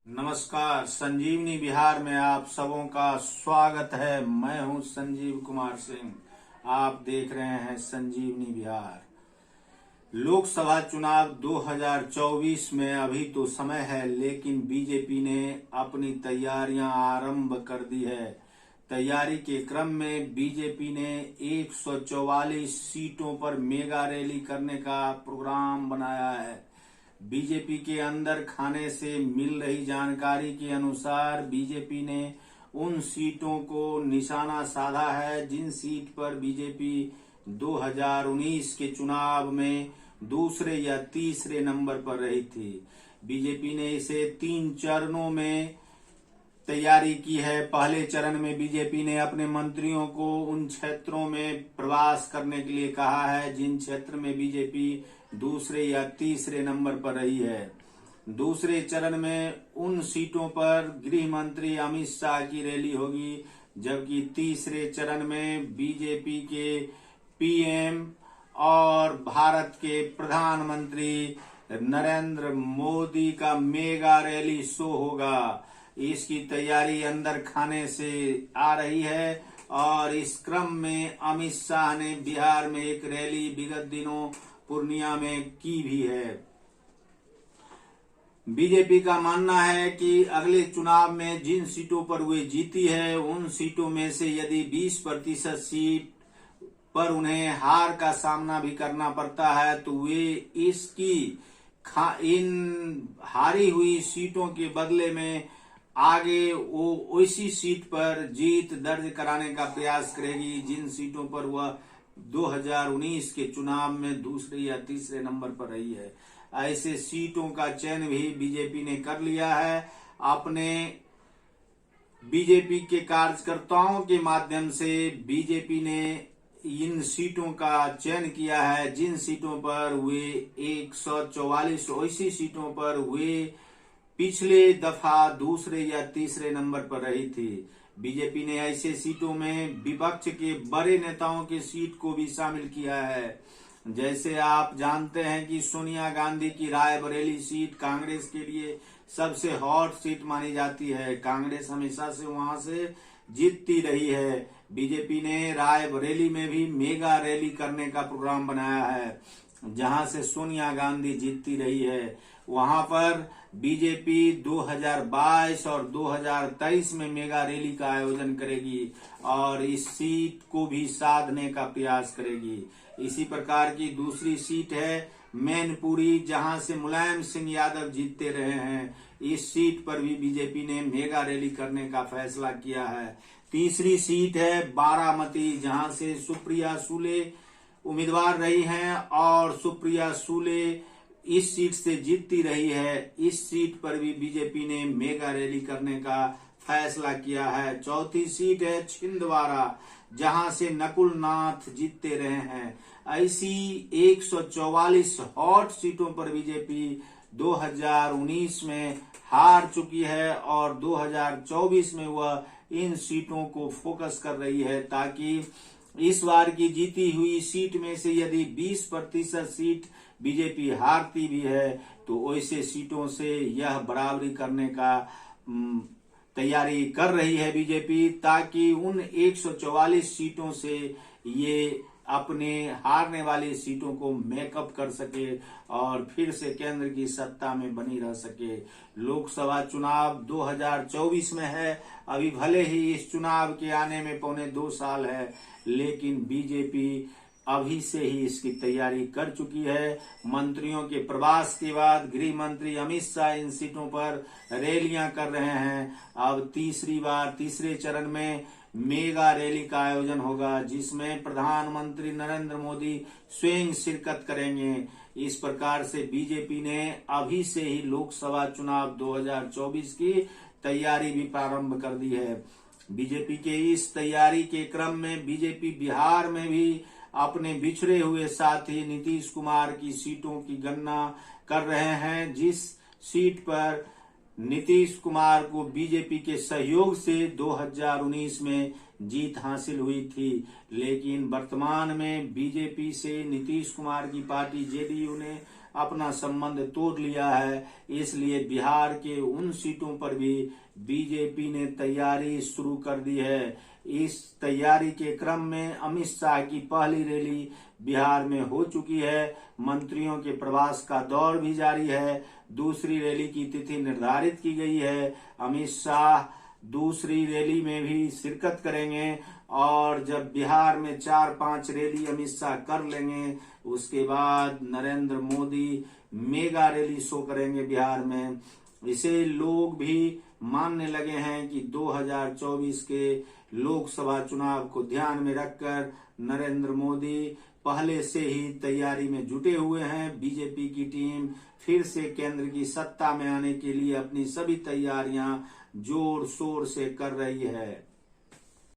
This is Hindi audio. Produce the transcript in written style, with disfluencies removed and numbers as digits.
नमस्कार। संजीवनी बिहार में आप सबों का स्वागत है। मैं हूं संजीव कुमार सिंह। आप देख रहे हैं संजीवनी बिहार। लोकसभा चुनाव 2024 में अभी तो समय है, लेकिन बीजेपी ने अपनी तैयारियां आरंभ कर दी है। तैयारी के क्रम में बीजेपी ने 144 सीटों पर मेगा रैली करने का प्रोग्राम बनाया है। बीजेपी के अंदर खाने से मिल रही जानकारी के अनुसार बीजेपी ने उन सीटों को निशाना साधा है जिन सीट पर बीजेपी 2019 के चुनाव में दूसरे या तीसरे नंबर पर रही थी। बीजेपी ने इसे 3 चरणों में तैयारी की है। पहले चरण में बीजेपी ने अपने मंत्रियों को उन क्षेत्रों में प्रवास करने के लिए कहा है जिन क्षेत्र में बीजेपी दूसरे या तीसरे नंबर पर रही है। दूसरे चरण में उन सीटों पर गृह मंत्री अमित शाह की रैली होगी, जबकि तीसरे चरण में बीजेपी के पीएम और भारत के प्रधानमंत्री नरेंद्र मोदी का मेगा रैली शो होगा। इसकी तैयारी अंदर खाने से आ रही है और इस क्रम में अमित शाह ने बिहार में एक रैली विगत दिनों पूर्णिया में की भी है। बीजेपी का मानना है कि अगले चुनाव में जिन सीटों पर वे जीती है उन सीटों में से यदि 20% सीट पर उन्हें हार का सामना भी करना पड़ता है तो वे इन हारी हुई सीटों के बदले में आगे वो उसी सीट पर जीत दर्ज कराने का प्रयास करेगी जिन सीटों पर वह 2019 के चुनाव में दूसरे या तीसरे नंबर पर रही है। ऐसे सीटों का चयन भी बीजेपी ने कर लिया है। अपने बीजेपी के कार्यकर्ताओं के माध्यम से बीजेपी ने इन सीटों का चयन किया है जिन सीटों पर वे 144 ऐसी सीटों पर वे पिछले दफा दूसरे या तीसरे नंबर पर रही थी। बीजेपी ने ऐसे सीटों में विपक्ष के बड़े नेताओं की सीट को भी शामिल किया है। जैसे आप जानते हैं कि सोनिया गांधी की रायबरेली सीट कांग्रेस के लिए सबसे हॉट सीट मानी जाती है। कांग्रेस हमेशा से वहां से जीतती रही है। बीजेपी ने रायबरेली में भी मेगा रैली करने का प्रोग्राम बनाया है, जहां से सोनिया गांधी जीतती रही है। वहां पर बीजेपी 2022 और 2023 में मेगा रैली का आयोजन करेगी और इस सीट को भी साधने का प्रयास करेगी। इसी प्रकार की दूसरी सीट है मैनपुरी, जहां से मुलायम सिंह यादव जीतते रहे हैं। इस सीट पर भी बीजेपी ने मेगा रैली करने का फैसला किया है। तीसरी सीट है बारामती, जहां से सुप्रिया सूले उम्मीदवार रही हैं और सुप्रिया सूले इस सीट से जीतती रही है। इस सीट पर भी बीजेपी ने मेगा रैली करने का फैसला किया है। चौथी सीट है छिंदवाड़ा, जहां से नकुल नाथ जीतते रहे हैं। ऐसी 144 हॉट सीटों पर बीजेपी 2019 में हार चुकी है और 2024 में वह इन सीटों को फोकस कर रही है ताकि इस बार की जीती हुई सीट में से यदि 20% सीट बीजेपी हारती भी है तो ऐसे सीटों से यह बराबरी करने का तैयारी कर रही है बीजेपी, ताकि उन 144 सीटों से ये अपने हारने वाली सीटों को मेकअप कर सके और फिर से केंद्र की सत्ता में बनी रह सके। लोकसभा चुनाव 2024 में है। अभी भले ही इस चुनाव के आने में 2.25 साल है, लेकिन बीजेपी अभी से ही इसकी तैयारी कर चुकी है। मंत्रियों के प्रवास के बाद गृह मंत्री अमित शाह इन सीटों पर रैलियां कर रहे हैं। अब तीसरी बार तीसरे चरण में मेगा रैली का आयोजन होगा, जिसमें प्रधानमंत्री नरेंद्र मोदी स्वयं शिरकत करेंगे। इस प्रकार से बीजेपी ने अभी से ही लोकसभा चुनाव 2024 की तैयारी भी प्रारंभ कर दी है। बीजेपी के इस तैयारी के क्रम में बीजेपी बिहार में भी अपने बिछड़े हुए साथी नीतीश कुमार की सीटों की गणना कर रहे हैं। जिस सीट पर नीतीश कुमार को बीजेपी के सहयोग से 2019 में जीत हासिल हुई थी, लेकिन वर्तमान में बीजेपी से नीतीश कुमार की पार्टी जेडीयू ने अपना संबंध तोड़ लिया है। इसलिए बिहार के उन सीटों पर भी बीजेपी ने तैयारी शुरू कर दी है। इस तैयारी के क्रम में अमित शाह की पहली रैली बिहार में हो चुकी है। मंत्रियों के प्रवास का दौर भी जारी है। दूसरी रैली की तिथि निर्धारित की गई है। अमित शाह दूसरी रैली में भी शिरकत करेंगे और जब बिहार में 4-5 रैली अमित शाह कर लेंगे, उसके बाद Narendra Modi mega rally show करेंगे बिहार में। इसे लोग भी मानने लगे हैं कि 2024 के लोकसभा चुनाव को ध्यान में रखकर नरेंद्र मोदी पहले से ही तैयारी में जुटे हुए हैं। बीजेपी की टीम फिर से केंद्र की सत्ता में आने के लिए अपनी सभी तैयारियां जोर शोर से कर रही है।